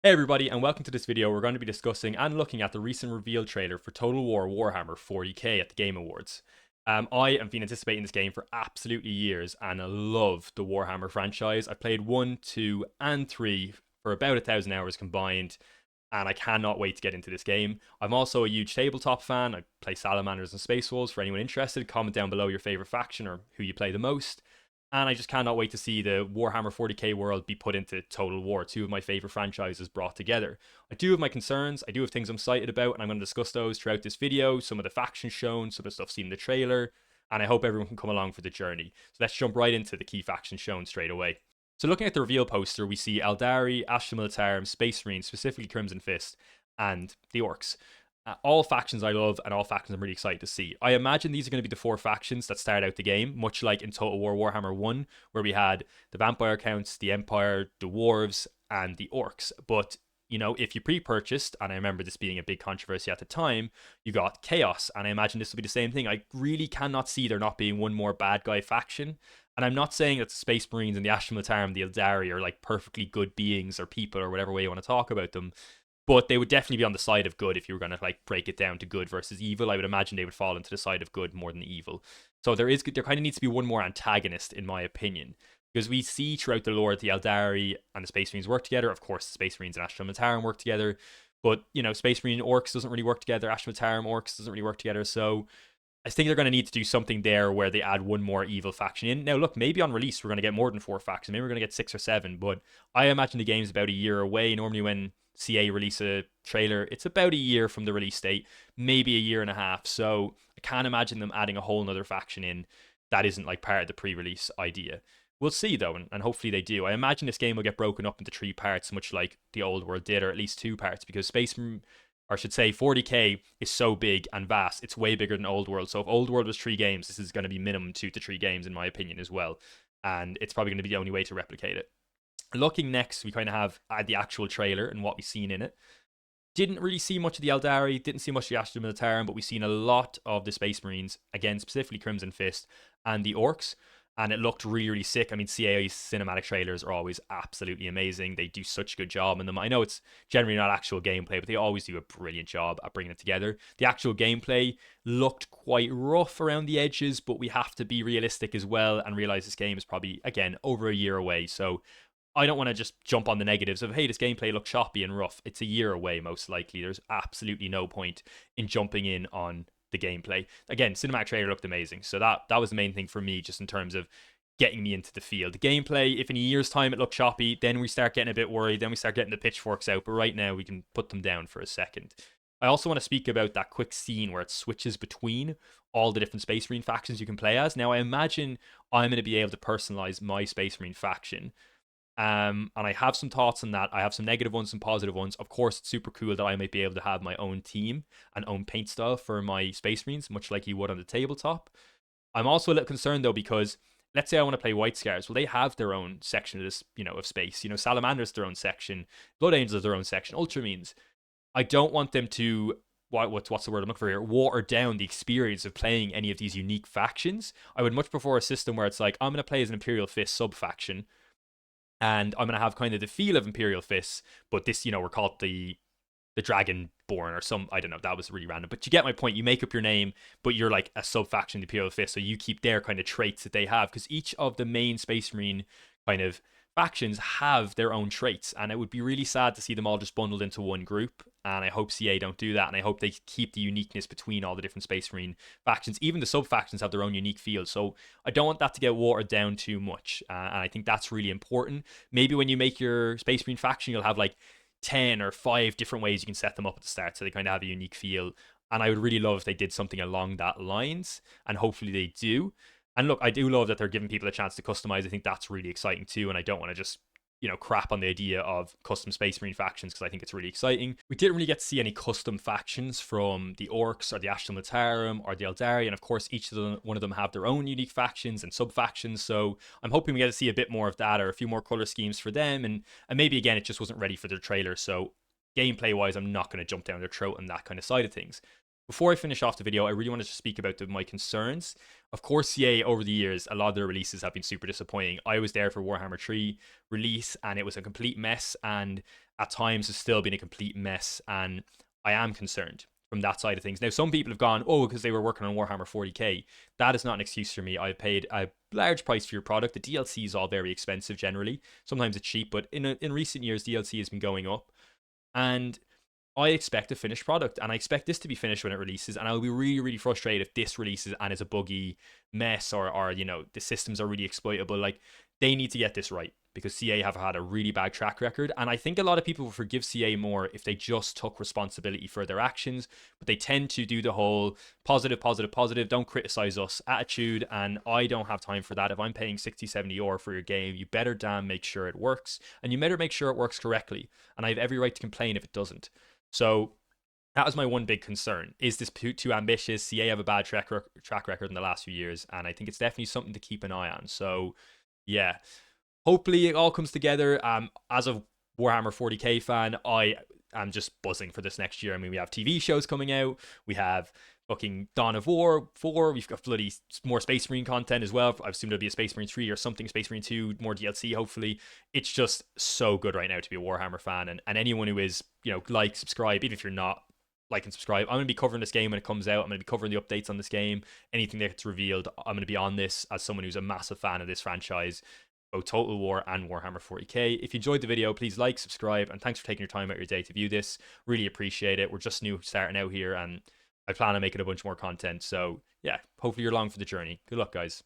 Hey everybody, and welcome to this video. We're going to be discussing and looking at the recent reveal trailer for Total War Warhammer 40k at the Game Awards. I have been anticipating this game for absolutely years, and I love the Warhammer franchise. I've played 1, 2, and 3 for about 1,000 hours combined, and I cannot wait to get into this game. I'm also a huge tabletop fan. I play Salamanders and Space Wolves. For anyone interested, comment down below your favorite faction or who you play the most. And I just cannot wait to see the Warhammer 40k world be put into Total War, two of my favorite franchises brought together. I do have my concerns, I do have things I'm excited about, and I'm going to discuss those throughout this video. Some of the factions shown, some of the stuff seen in the trailer, and I hope everyone can come along for the journey. So let's jump right into the key factions shown straight away. So looking at the reveal poster, we see Eldari, Astra Militarum, Space Marines, specifically Crimson Fist, and the Orcs. All factions I love and all factions I'm really excited to see. I imagine these are going to be the four factions that start out the game, much like in Total War Warhammer 1, where we had the Vampire Counts, the Empire, the Dwarves, and the Orcs. But, you know, if you pre-purchased, and I remember this being a big controversy at the time, you got Chaos, and I imagine this will be the same thing. I really cannot see there not being one more bad guy faction. And I'm not saying that the Space Marines and the Astra Militarum, the Eldari are like perfectly good beings or people or whatever way you want to talk about them, but they would definitely be on the side of good if you were going to like break it down to good versus evil. I would imagine they would fall into the side of good more than evil. So there kind of needs to be one more antagonist, in my opinion, because we see throughout the lore the Eldari and the Space Marines work together. Of course, the Space Marines and Astra Militarum work together, but you know, Space Marine Orcs doesn't really work together. Astra Militarum Orcs doesn't really work together. So I think they're going to need to do something there where they add one more evil faction in. Now, look, maybe on release we're going to get more than four factions. Maybe we're going to get 6 or 7, but I imagine the game's about a year away. Normally, when CA release a trailer, it's about a year from the release date, maybe a year and a half. So I can't imagine them adding a whole nother faction in that isn't like part of the pre-release idea. We'll see though, and hopefully they do. I imagine this game will get broken up into 3 parts, much like the old world did, or at least 2 parts, because or I should say 40k is so big and vast, it's way bigger than Old World. So if Old World was 3 games, this is going to be minimum 2 to 3 games in my opinion as well. And it's probably going to be the only way to replicate it. Looking next, we kind of have the actual trailer and what we've seen in it. Didn't really see much of the Eldari, didn't see much of the Astra Militarum, but we've seen a lot of the Space Marines, again, specifically Crimson Fist, and the Orcs. And it looked really, really sick. I mean, CA's cinematic trailers are always absolutely amazing. They do such a good job in them. I know it's generally not actual gameplay, but they always do a brilliant job at bringing it together. The actual gameplay looked quite rough around the edges, but we have to be realistic as well and realize this game is probably, again, over a year away. So I don't want to just jump on the negatives of, hey, this gameplay looks choppy and rough. It's a year away, most likely. There's absolutely no point in jumping in on the gameplay. Again, cinematic trailer looked amazing. So that was the main thing for me, just in terms of getting me into the field. The gameplay, if in a year's time it looked choppy, then we start getting a bit worried. Then we start getting the pitchforks out. But right now, we can put them down for a second. I also want to speak about that quick scene where it switches between all the different Space Marine factions you can play as. Now, I imagine I'm going to be able to personalize my Space Marine faction, and I have some thoughts on that. I have some negative ones, some positive ones. Of course, it's super cool that I might be able to have my own team and own paint style for my Space Marines, much like you would on the tabletop. I'm also a little concerned though, because let's say I want to play White Scars. Well, they have their own section of this, of space. Salamanders their own section, Blood Angels have their own section, Ultramarines. I don't want them to what's the word I'm looking for here? Water down the experience of playing any of these unique factions. I would much prefer a system where it's like, I'm going to play as an Imperial Fist sub faction, and I'm gonna have kind of the feel of Imperial Fists, but this, we're called the Dragonborn or some, I don't know, that was really random. But you get my point. You make up your name, but you're like a sub faction of the Imperial Fist, so you keep their kind of traits that they have, because each of the main Space Marine kind of factions have their own traits, and it would be really sad to see them all just bundled into one group. And I hope CA don't do that, and I hope they keep the uniqueness between all the different Space Marine factions. Even the sub factions have their own unique feel, so I don't want that to get watered down too much, and I think that's really important. Maybe when you make your Space Marine faction, you'll have like 10 or 5 different ways you can set them up at the start, so they kind of have a unique feel. And I would really love if they did something along that lines, and hopefully they do. And look, I do love that they're giving people a chance to customize. I think that's really exciting too, and I don't want to just crap on the idea of custom Space Marine factions, because I think it's really exciting. We didn't really get to see any custom factions from the Orcs or the Astra Militarum or the Eldari, and of course each of them, one of them, have their own unique factions and sub factions. So I'm hoping we get to see a bit more of that, or a few more color schemes for them, and maybe again it just wasn't ready for their trailer. So gameplay wise, I'm not going to jump down their throat on that kind of side of things. Before I finish off the video, I really wanted to speak about my concerns. Of course, CA over the years, a lot of their releases have been super disappointing. I was there for Warhammer 3 release, and it was a complete mess, and at times has still been a complete mess, and I am concerned from that side of things. Now, some people have gone, oh, because they were working on Warhammer 40k. That is not an excuse for me. I've paid a large price for your product. The DLC is all very expensive generally. Sometimes it's cheap, but in recent years, DLC has been going up. And I expect a finished product, and I expect this to be finished when it releases. And I'll be really, really frustrated if this releases and it's a buggy mess, or the systems are really exploitable. Like, they need to get this right, because CA have had a really bad track record. And I think a lot of people would forgive CA more if they just took responsibility for their actions, but they tend to do the whole positive, positive, positive, don't criticize us attitude. And I don't have time for that. If I'm paying 60, 70 euro for your game, you better damn make sure it works, and you better make sure it works correctly. And I have every right to complain if it doesn't. So that was my one big concern. Is this too ambitious? CA have a bad track record in the last few years, and I think it's definitely something to keep an eye on. So yeah, hopefully it all comes together. As a Warhammer 40k fan, I am just buzzing for this next year. I mean, we have TV shows coming out. We have fucking Dawn of War 4. We've got bloody more Space Marine content as well. I assume there'll be a Space Marine 3 or something, Space Marine 2, more DLC, hopefully. It's just so good right now to be a Warhammer fan. And anyone who is, like, subscribe, even if you're not, like and subscribe. I'm going to be covering this game when it comes out. I'm going to be covering the updates on this game. Anything that gets revealed, I'm going to be on this as someone who's a massive fan of this franchise, both Total War and Warhammer 40k. If you enjoyed the video, please like, subscribe, and thanks for taking your time out your day to view this. Really appreciate it. We're just new starting out here, and I plan on making a bunch more content. So yeah, hopefully you're along for the journey. Good luck, guys.